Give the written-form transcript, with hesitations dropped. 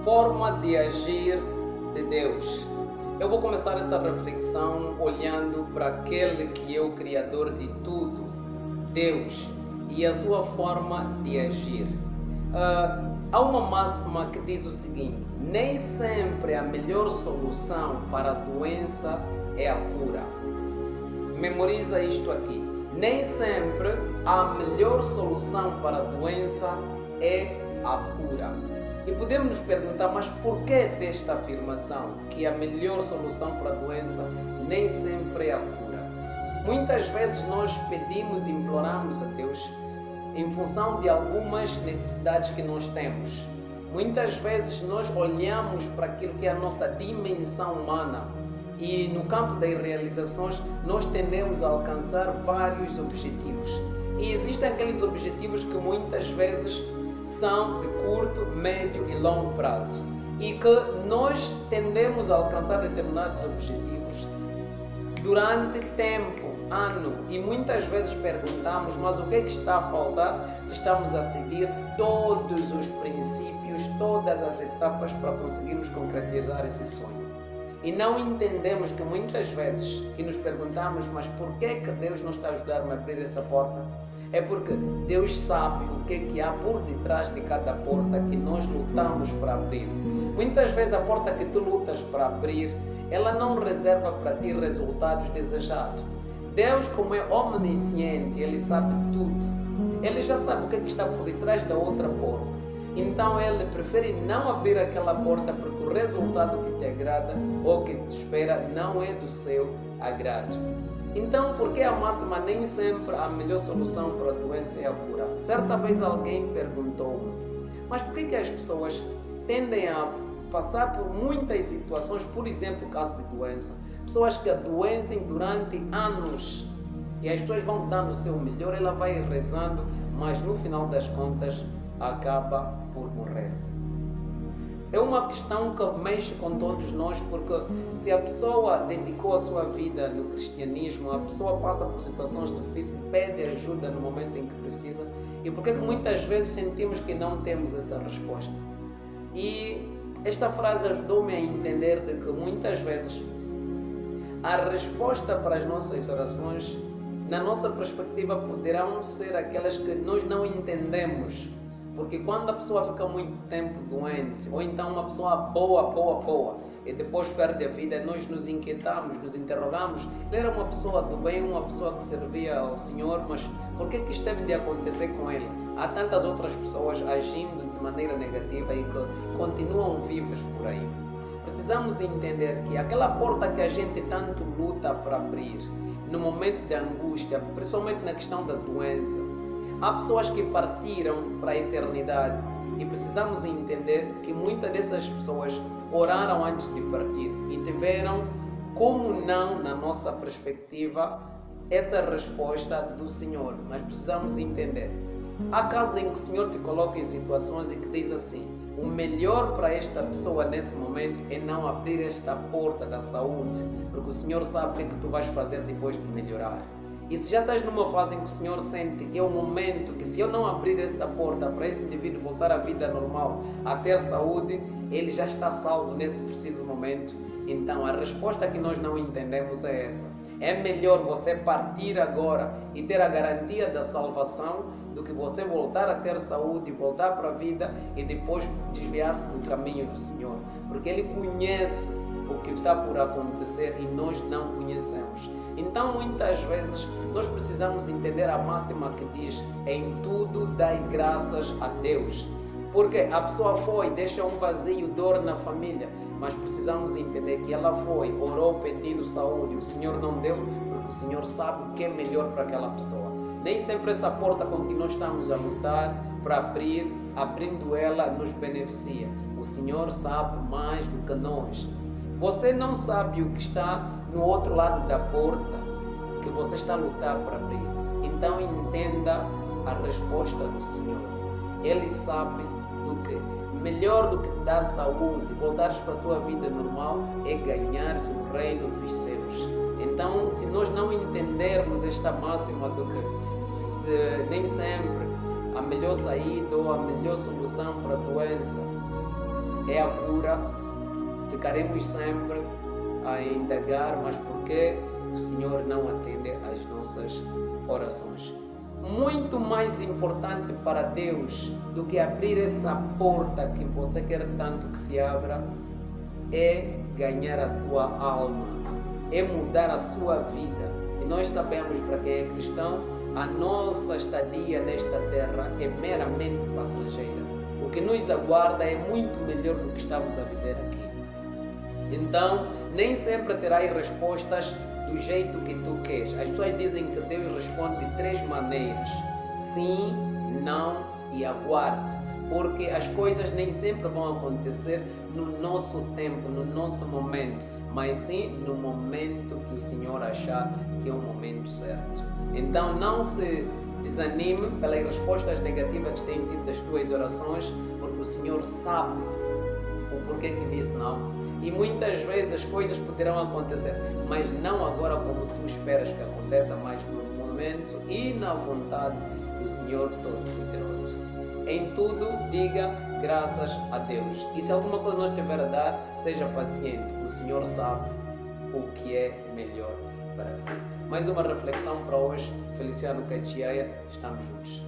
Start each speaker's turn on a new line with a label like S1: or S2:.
S1: Forma de agir de Deus. Eu vou começar essa reflexão olhando para aquele que é o Criador de tudo, Deus, e a sua forma de agir. Há uma máxima que diz o seguinte: nem sempre a melhor solução para a doença é a cura. Memoriza isto aqui. Nem sempre a melhor solução para a doença é a cura. E podemos nos perguntar, mas por que desta afirmação que a melhor solução para a doença nem sempre é a cura? Muitas vezes nós pedimos e imploramos a Deus em função de algumas necessidades que nós temos. Muitas vezes nós olhamos para aquilo que é a nossa dimensão humana e no campo das realizações nós tendemos a alcançar vários objetivos. E existem aqueles objetivos que muitas vezes são de curto, médio e longo prazo e que nós tendemos a alcançar determinados objetivos durante tempo, ano, e muitas vezes perguntamos, mas o que é que está a faltar se estamos a seguir todos os princípios, todas as etapas para conseguirmos concretizar esse sonho? E não entendemos que muitas vezes que nos perguntamos, mas por que Deus não está a ajudar-me a abrir essa porta? É porque Deus sabe o que é que há por detrás de cada porta que nós lutamos para abrir. Muitas vezes a porta que tu lutas para abrir, ela não reserva para ti resultados desejados. Deus, como é onisciente, Ele sabe tudo. Ele já sabe o que é que está por detrás da outra porta. Então Ele prefere não abrir aquela porta porque o resultado que te agrada ou que te espera não é do seu agrado. Então, por que a máxima nem sempre a melhor solução para a doença é a cura? Certa vez alguém perguntou-me, mas por que as pessoas tendem a passar por muitas situações, por exemplo, caso de doença, pessoas que adoecem durante anos e as pessoas vão dando o seu melhor, ela vai rezando, mas no final das contas acaba por morrer. É uma questão que mexe com todos nós, porque se a pessoa dedicou a sua vida no cristianismo, a pessoa passa por situações difíceis, pede ajuda no momento em que precisa, e por que muitas vezes sentimos que não temos essa resposta? E esta frase ajudou-me a entender de que muitas vezes a resposta para as nossas orações, na nossa perspectiva, poderão ser aquelas que nós não entendemos. Porque quando a pessoa fica muito tempo doente, ou então uma pessoa boa, e depois perde a vida, nós nos inquietamos, nos interrogamos. Ele era uma pessoa do bem, uma pessoa que servia ao Senhor, mas por que isto teve de acontecer com ele? Há tantas outras pessoas agindo de maneira negativa e que continuam vivas por aí. Precisamos entender que aquela porta que a gente tanto luta para abrir, no momento de angústia, principalmente na questão da doença, há pessoas que partiram para a eternidade e precisamos entender que muitas dessas pessoas oraram antes de partir e tiveram, como não, na nossa perspectiva, essa resposta do Senhor. Mas precisamos entender. Há casos em que o Senhor te coloca em situações e que diz assim: o melhor para esta pessoa nesse momento é não abrir esta porta da saúde, porque o Senhor sabe o que é que tu vais fazer depois de melhorar. E se já estás numa fase em que o Senhor sente que é o momento que, se eu não abrir essa porta para esse indivíduo voltar à vida normal, a ter saúde, ele já está salvo nesse preciso momento. Então a resposta que nós não entendemos é essa. É melhor você partir agora e ter a garantia da salvação do que você voltar a ter saúde, voltar para a vida e depois desviar-se do caminho do Senhor. Porque Ele conhece o que está por acontecer e nós não conhecemos. Então muitas vezes nós precisamos entender a máxima que diz: em tudo dai graças a Deus. Porque a pessoa foi, deixa um vazio, dor na família, mas precisamos entender que ela foi, orou pedindo saúde, o Senhor não deu, porque o Senhor sabe o que é melhor para aquela pessoa. Nem sempre essa porta com que nós estamos a lutar para abrir, abrindo ela nos beneficia. O Senhor sabe mais do que nós. Você não sabe o que está no outro lado da porta que você está a lutar para abrir. Então entenda a resposta do Senhor. Ele sabe do que melhor do que te dar saúde, voltares para a tua vida normal, é ganhares o reino dos céus. Então, se nós não entendermos esta máxima do que nem sempre a melhor saída ou a melhor solução para a doença é a cura. Ficaremos sempre a indagar, mas por que o Senhor não atende às nossas orações? Muito mais importante para Deus do que abrir essa porta que você quer tanto que se abra é ganhar a tua alma, é mudar a sua vida. E nós sabemos, para quem é cristão, a nossa estadia nesta terra é meramente passageira. O que nos aguarda é muito melhor do que estamos a viver aqui. Então, nem sempre terás respostas do jeito que tu queres. As pessoas dizem que Deus responde de 3 maneiras: sim, não e aguarde. Porque as coisas nem sempre vão acontecer no nosso tempo, no nosso momento, mas sim no momento que o Senhor achar que é o momento certo. Então não se desanime pelas respostas negativas que têm tido das tuas orações, porque o Senhor sabe o porquê que disse não. E muitas vezes as coisas poderão acontecer, mas não agora como tu esperas que aconteça, mas no momento e na vontade do Senhor Todo-Poderoso. Em tudo, diga graças a Deus. E se alguma coisa não estiver a dar, seja paciente. O Senhor sabe o que é melhor para si. Mais uma reflexão para hoje. Feliciano Catiaia, estamos juntos.